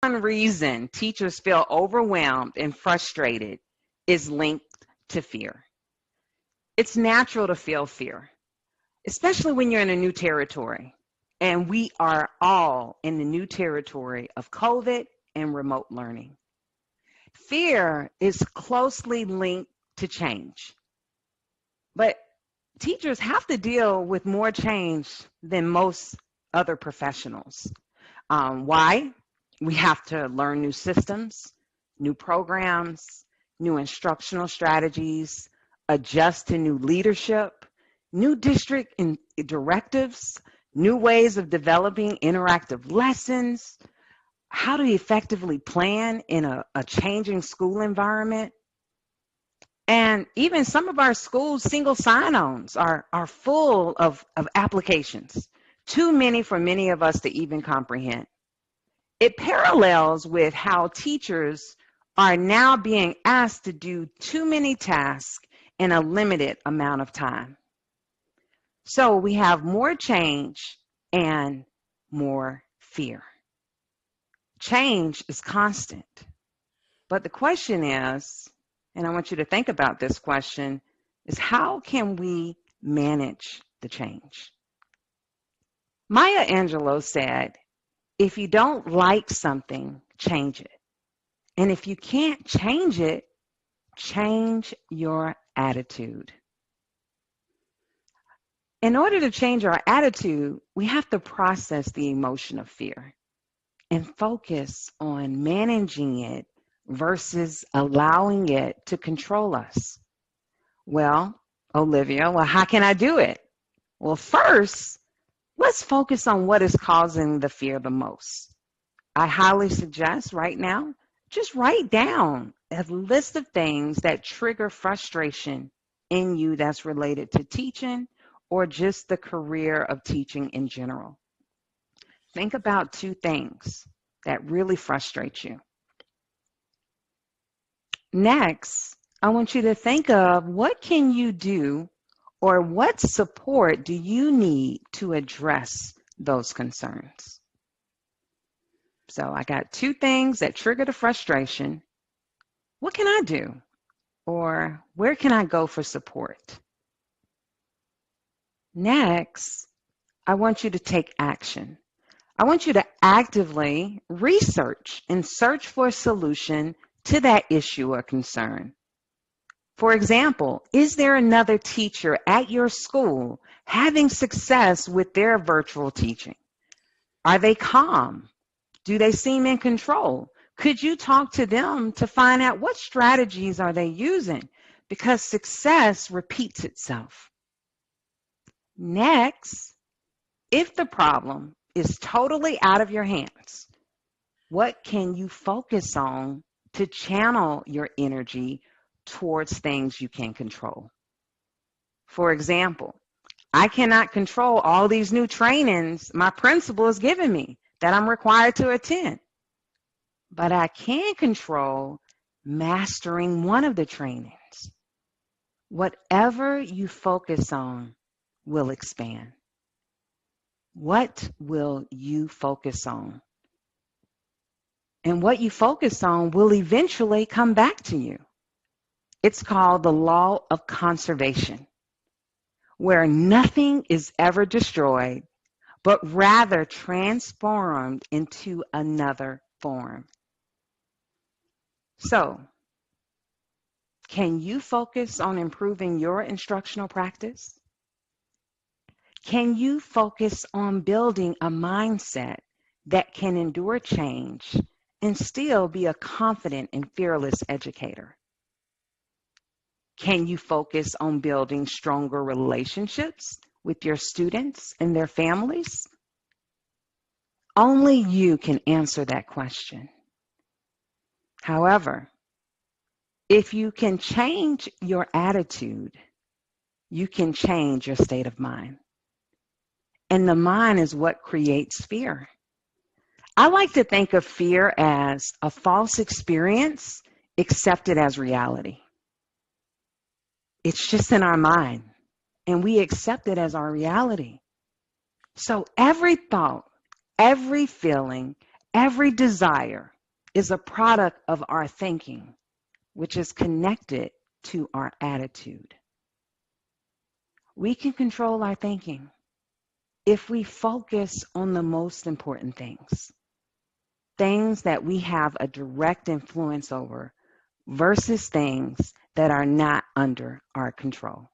one reason teachers feel overwhelmed and frustrated is linked to fear. It's natural to feel fear, especially when you're in a new territory. And we are all in the new territory of COVID and remote learning. Fear is closely linked to change. But teachers have to deal with more change than most other professionals. Why? We have to learn new systems, new programs, new instructional strategies, adjust to new leadership, new district directives, new ways of developing interactive lessons, how to effectively plan in a changing school environment. And even some of our schools' single sign-ons are full of applications, too many for many of us to even comprehend. It parallels with how teachers are now being asked to do too many tasks in a limited amount of time. So we have more change and more fear. Change is constant. But the question is, and I want you to think about this question, is how can we manage the change? Maya Angelou said, if you don't like something, change it. And if you can't change it, change your attitude. In order to change our attitude, we have to process the emotion of fear and focus on managing it versus allowing it to control us. Well, Olivia, how can I do it? Well, first, let's focus on what is causing the fear the most. I highly suggest right now, just write down a list of things that trigger frustration in you that's related to teaching or just the career of teaching in general. Think about 2 things that really frustrate you. Next, I want you to think of what can you do or what support do you need to address those concerns? So I got 2 things that trigger the frustration. What can I do? Or where can I go for support? Next, I want you to take action. I want you to actively research and search for a solution to that issue or concern. For example, is there another teacher at your school having success with their virtual teaching? Are they calm? Do they seem in control? Could you talk to them to find out what strategies are they using? Because success repeats itself. Next, if the problem is totally out of your hands, what can you focus on to channel your energy towards things you can control? For example, I cannot control all these new trainings my principal has given me that I'm required to attend, but I can control mastering one of the trainings. Whatever you focus on will expand. What will you focus on? And what you focus on will eventually come back to you. It's called the law of conservation, where nothing is ever destroyed, but rather transformed into another form. So, can you focus on improving your instructional practice? Can you focus on building a mindset that can endure change and still be a confident and fearless educator? Can you focus on building stronger relationships with your students and their families? Only you can answer that question. However, if you can change your attitude, you can change your state of mind. And the mind is what creates fear. I like to think of fear as a false experience accepted as reality. It's just in our mind, and we accept it as our reality. So every thought, every feeling, every desire is a product of our thinking, which is connected to our attitude. We can control our thinking if we focus on the most important things, things that we have a direct influence over versus things that are not under our control.